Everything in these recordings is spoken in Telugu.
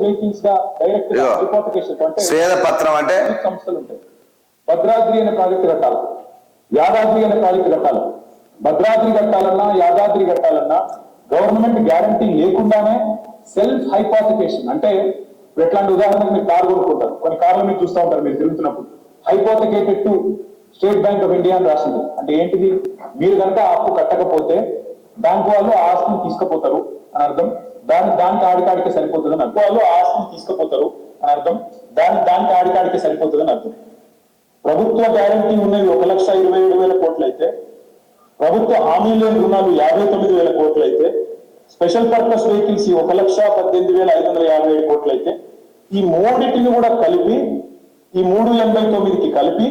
వెహికల్స్ గా డైరెక్ట్ గా హైపోథెకేషన్ అంటే స్వేద పత్రం అంటే సంస్థలు ఉంటాయి. భద్రాద్రి అనే ప్రాజెక్టు కట్టాలి, యాదాద్రి అనే ప్రాజెక్టు కట్టాలి. భద్రాద్రి కట్టాలన్నా యాదాద్రి కట్టాలన్నా గవర్నమెంట్ గ్యారంటీ లేకుండానే సెల్ఫ్ హైపోథెకేషన్ అంటే ఎట్లాంటి ఉదాహరణకు మీరు కారు కొనుక్కుంటారు, కొన్ని కార్లు మీరు చూస్తూ ఉంటారు మీరు తిరుగుతున్నప్పుడు, hypothecated to State Bank of India అని రాసింది. అంటే ఏంటిది, మీరు కనుక అప్పు కట్టకపోతే బ్యాంకు వాళ్ళు ఆ ఆస్తిని తీసుకుపోతారు అని అర్థం. దానికి ఆడికాడికే సరిపోతుంది అని అర్థం. వాళ్ళు ఆ ఆస్తిని తీసుకుపోతారు అని అర్థం. దానికి ఆడికాడికే సరిపోతుంది అని అర్థం. ప్రభుత్వ గ్యారంటీ ఉన్నవి 1,27,000 కోట్లు అయితే, ప్రభుత్వ హామీ లేని రుణాలు 59,000 కోట్లు అయితే, స్పెషల్ పర్పస్ వెహికల్స్ 1,18,557 కోట్లు అయితే, ఈ మూడింటిని కూడా కలిపి ఈ 389కి కలిపి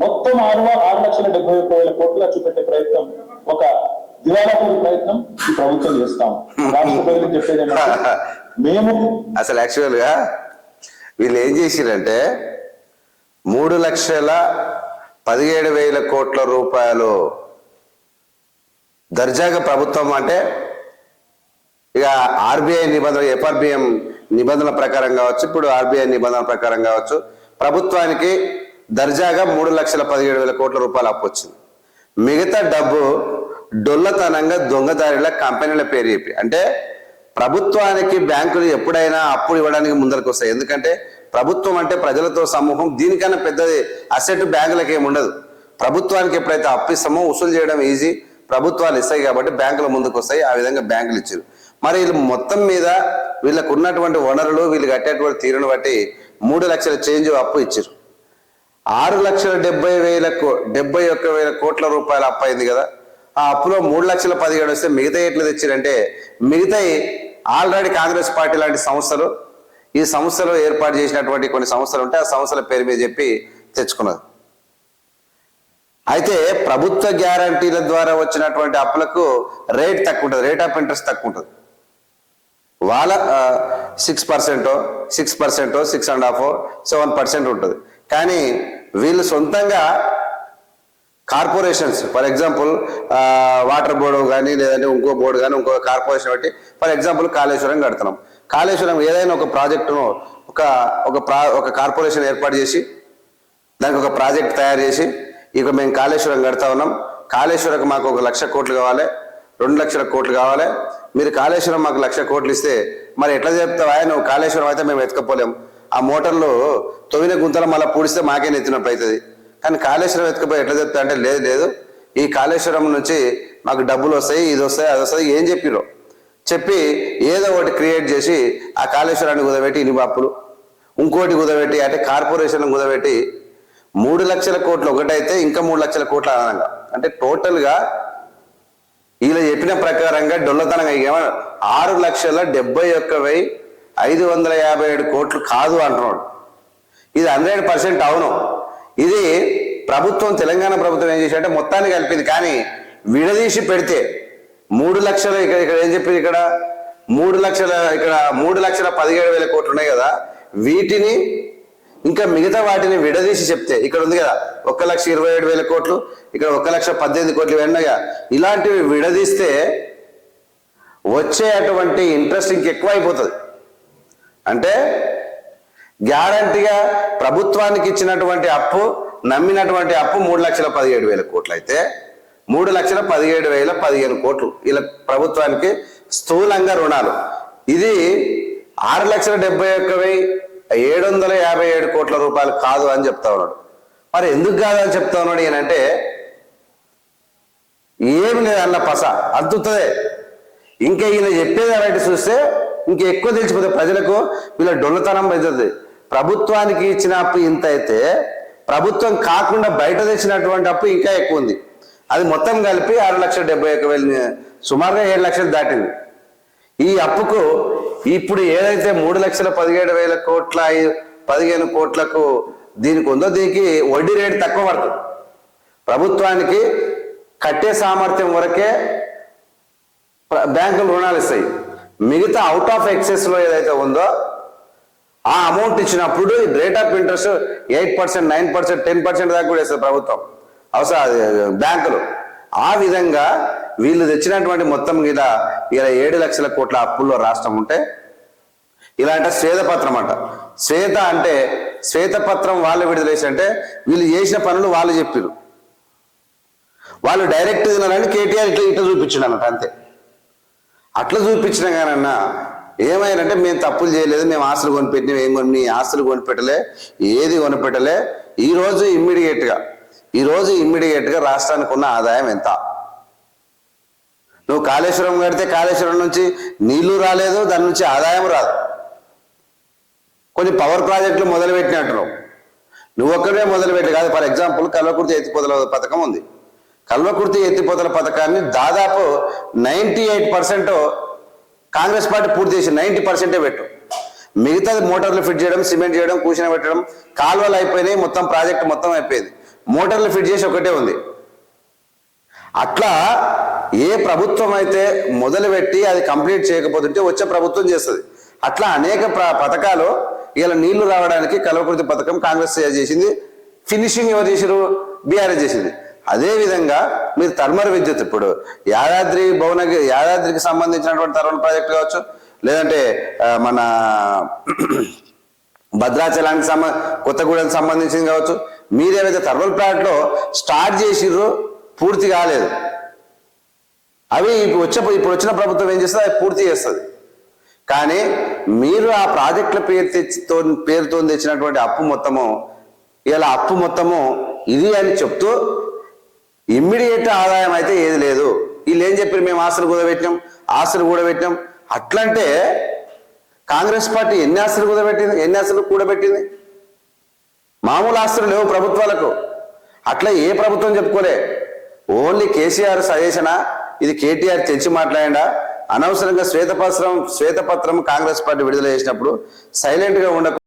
మొత్తం 6,71,000 కోట్లు చూపెట్టే ప్రయత్నం, ఒక దివాళాపూరి ప్రయత్నం ఈ ప్రభుత్వం చేస్తాం. రాష్ట్ర ప్రజలకు చెప్పేది ఏంటంటే మేము అసలు యాక్చువల్ గా వీళ్ళు ఏం చేసిరంటే 3,17,000 కోట్ల రూపాయలు దర్జాగా ప్రభుత్వం అంటే ఇక ఆర్బీఐ నిబంధన ఎఫ్ఆర్బిఎం నిబంధనల ప్రకారం కావచ్చు, ఇప్పుడు ఆర్బీఐ నిబంధనల ప్రకారం కావచ్చు, ప్రభుత్వానికి దర్జాగా 3,17,000 కోట్ల రూపాయలు అప్పు వచ్చింది. మిగతా డబ్బు డొల్లతనంగా దొంగదారిల కంపెనీల పేరు చెప్పి, అంటే ప్రభుత్వానికి బ్యాంకులు ఎప్పుడైనా అప్పులు ఇవ్వడానికి ముందరకు వస్తాయి. ఎందుకంటే ప్రభుత్వం అంటే ప్రజలతో సమూహం, దీనికన్నా పెద్దది అసెట్ బ్యాంకులకు ఏమి ఉండదు. ప్రభుత్వానికి ఎప్పుడైతే అప్పు ఇస్తామో వసూలు చేయడం ఈజీ, ప్రభుత్వాలు ఇస్తాయి కాబట్టి బ్యాంకుల ముందుకు వస్తాయి. ఆ విధంగా బ్యాంకులు ఇచ్చారు. మరి వీళ్ళు మొత్తం మీద వీళ్ళకు ఉన్నటువంటి వనరులు, వీళ్ళు కట్టేటువంటి తీరును బట్టి 3 లక్షల చేంజ్ అప్పు ఇచ్చారు. 6,71,000 కోట్ల రూపాయల అప్పు అయింది కదా. ఆ అప్పులో 3,17,000 వస్తే మిగతా ఎట్లా తెచ్చారంటే, మిగతా ఆల్రెడీ కాంగ్రెస్ పార్టీ లాంటి సంస్థలు, ఈ సంస్థలు ఏర్పాటు చేసినటువంటి కొన్ని సంస్థలు ఉంటే ఆ సంస్థల పేరు మీద చెప్పి తెచ్చుకున్నది. అయితే ప్రభుత్వ గ్యారంటీల ద్వారా వచ్చినటువంటి అప్పులకు రేట్ తక్కువ ఉంటుంది, రేట్ ఆఫ్ ఇంట్రెస్ట్ తక్కువ ఉంటుంది. వాళ్ళ 6%, 6%, 6.5%, 7% ఉంటుంది. కానీ వీళ్ళు సొంతంగా corporations, for example water board కానీ, లేదంటే ఇంకో బోర్డు కానీ, ఇంకో కార్పొరేషన్ బట్టి, ఫర్ ఎగ్జాంపుల్ కాళేశ్వరం కడుతున్నాం. కాళేశ్వరం ఏదైనా ఒక ప్రాజెక్టును ఒక కార్పొరేషన్ ఏర్పాటు చేసి దానికి ఒక ప్రాజెక్ట్ తయారు చేసి, ఇక మేము కాళేశ్వరం కడతా ఉన్నాం, కాళేశ్వరకు మాకు 1,00,000 కోట్లు కావాలి, 2,00,000 కోట్లు కావాలి, మీరు కాళేశ్వరం మాకు 1,00,000 కోట్లు ఇస్తే మరి ఎట్లా చెప్తావా, నువ్వు కాళేశ్వరం అయితే మేము ఎత్తుకపోలేం, ఆ మోటార్లు తొవిన గుంతలు మళ్ళీ పూడిస్తే మాకే నెత్తినప్పుడు అవుతుంది, కానీ కాళేశ్వరం ఎత్తుకపోయి ఎట్లా చెప్తా అంటే లేదు ఈ కాళేశ్వరం నుంచి మాకు డబ్బులు వస్తాయి, ఇది వస్తాయి, అది వస్తాయి, ఏం చెప్పిరో చెప్పి ఏదో ఒకటి క్రియేట్ చేసి ఆ కాళేశ్వరాన్ని కుదబెట్టి ఇన్ని అప్పులు, ఇంకోటి కుదబెట్టి, అంటే కార్పొరేషన్ కుదబెట్టి 3,00,000 కోట్లు ఒకటైతే ఇంకా 3,00,000 కోట్ల అదనంగా, అంటే టోటల్గా వీళ్ళు చెప్పిన ప్రకారంగా డొల్లతనంగా 6,71,557 కోట్లు కాదు అంటున్నాడు. ఇది 100% అవును. ఇది ప్రభుత్వం, తెలంగాణ ప్రభుత్వం ఏం చేశారంటే మొత్తాన్ని కలిపింది, కానీ విడదీసి పెడితే 3 లక్షలు ఇక్కడ ఏం చెప్పింది, ఇక్కడ 3,17,000 కోట్లు ఉన్నాయి కదా, వీటిని ఇంకా మిగతా వాటిని విడదీసి చెప్తే, ఇక్కడ ఉంది కదా 1,27,000 కోట్లు, ఇక్కడ 1,18,000 కోట్లు ఉన్నాయిగా, ఇలాంటివి విడదీస్తే వచ్చే అటువంటి ఇంట్రెస్ట్ ఇంకెక్కువ అయిపోతుంది. అంటే గ్యారంటీగా ప్రభుత్వానికి ఇచ్చినటువంటి అప్పు, నమ్మినటువంటి అప్పు 3,17,000 కోట్లు అయితే 3,17,015 కోట్లు ఇలా ప్రభుత్వానికి స్థూలంగా రుణాలు. ఇది 6,71,757 కోట్ల రూపాయలు కాదు అని చెప్తా ఉన్నాడు. మరి ఎందుకు కాదని చెప్తా ఉన్నాడు ఈయనంటే, ఏమి లేదు అన్న పస అద్దుతుంది. ఇంకా ఈయన చెప్పేది అలాంటి చూస్తే ఇంకా ఎక్కువ తెలిసిపోతే ప్రజలకు వీళ్ళ డొల్లతనం అవుతుంది. ప్రభుత్వానికి ఇచ్చిన అప్పు ఇంత అయితే, ప్రభుత్వం కాకుండా బయట తెచ్చినటువంటి అప్పు ఇంకా ఎక్కువ ఉంది. అది మొత్తం కలిపి 6,71,000, సుమారుగా 7 లక్షలు దాటింది. ఈ అప్పుకు ఇప్పుడు ఏదైతే 3,17,000 కోట్ల 15 కోట్లకు దీనికి ఉందో, దీనికి వడ్డీ రేటు తక్కువ పడుతుంది. ప్రభుత్వానికి కట్టే సామర్థ్యం వరకే బ్యాంకులు రుణాలు ఇస్తాయి. మిగతా అవుట్ ఆఫ్ ఎక్సెస్ లో ఏదైతే ఉందో ఆ అమౌంట్ ఇచ్చినప్పుడు రేట్ ఆఫ్ ఇంట్రెస్ట్ 8%, 9%, 10% దాకా కూడా ఇస్తుంది ప్రభుత్వం, అవసరం బ్యాంకులు. ఆ విధంగా వీళ్ళు తెచ్చినటువంటి మొత్తం ఇలా 7 లక్షల కోట్ల అప్పుల్లో రాష్ట్రం ఉంటే ఇలాంటి శ్వేతపత్రం అంట. శ్వేత అంటే శ్వేతపత్రం వాళ్ళు విడుదల చేసి అంటే వీళ్ళు చేసిన పనులు వాళ్ళు చెప్పారు. వాళ్ళు డైరెక్ట్ తినాలని కేటీఆర్ ఇట్లా ఇట్లా చూపించాడు అన్నట్టు అంతే. అట్లా చూపించిన కానన్నా ఏమైందంటే మేము తప్పులు చేయలేదు, మేము ఆస్తులు కొనిపెట్టినాం, ఏం కొన్ని ఆస్తులు కొనిపెట్టలే, ఏది కొనిపెట్టలే. ఈరోజు ఇమ్మీడియట్గా రాష్ట్రానికి ఉన్న ఆదాయం ఎంత? నువ్వు కాళేశ్వరం కడితే కాళేశ్వరం నుంచి నీళ్లు రాలేదు, దాని నుంచి ఆదాయం రాదు. కొన్ని పవర్ ప్రాజెక్టులు మొదలుపెట్టినట్టు నువ్వు ఒక్కడే మొదలుపెట్టి కాదు. ఫర్ ఎగ్జాంపుల్ కల్వకుర్తి ఎత్తిపోతల పథకం ఉంది. కల్వకుర్తి ఎత్తిపోతల పథకాన్ని దాదాపు 98% కాంగ్రెస్ పార్టీ పూర్తి చేసి 90% పెట్టు. మిగతాది మోటార్లు ఫిట్ చేయడం, సిమెంట్ చేయడం, కూసిన పెట్టడం, కాలువలు అయిపోయినాయి, మొత్తం ప్రాజెక్ట్ మొత్తం అయిపోయింది. మోటార్లు ఫిట్ చేసి ఒకటే ఉంది. అట్లా ఏ ప్రభుత్వం అయితే మొదలుపెట్టి అది కంప్లీట్ చేయకపోతుంటే వచ్చే ప్రభుత్వం చేస్తుంది. అట్లా అనేక పథకాలు ఇలా నీళ్లు రావడానికి కల్వకుర్తి పథకం కాంగ్రెస్ చేసింది. ఫినిషింగ్ ఎవరు చేసారు? బీఆర్ఎస్ చేసింది. అదే విధంగా మీరు థర్మల్ విద్యుత్ ఇప్పుడు యాదాద్రికి సంబంధించినటువంటి థర్మల్ ప్రాజెక్ట్ కావచ్చు, లేదంటే మన భద్రాచలానికి కొత్తగూడెంకి సంబంధించింది కావచ్చు, మీరేమైతే థర్మల్ ప్లాంట్ లో స్టార్ట్ చేసిర్రో పూర్తి కాలేదు. అవి ఇప్పుడు వచ్చిన ప్రభుత్వం ఏం చేస్తుంది? అది పూర్తి చేస్తుంది. కానీ మీరు ఆ ప్రాజెక్టుల పేరుతో తెచ్చినటువంటి అప్పు మొత్తము ఇది అని చెప్తూ ఇమ్మీడియట్ ఆదాయం అయితే ఏది లేదు. వీళ్ళు ఏం చెప్పారు? మేము ఆస్తులు కూడబెట్టినాం. అట్లంటే కాంగ్రెస్ పార్టీ ఎన్ని ఆస్తులు కూడబెట్టింది? మామూలు ఆస్తులు లేవు ప్రభుత్వాలకు. అట్లా ఏ ప్రభుత్వం చెప్పుకోలే. ఓన్లీ కేసీఆర్ సజెషనా? ఇది కేటీఆర్ తెచ్చి మాట్లాడా? అనవసరంగా శ్వేతపత్రం కాంగ్రెస్ పార్టీ విడుదల చేసినప్పుడు సైలెంట్ గా ఉండకు.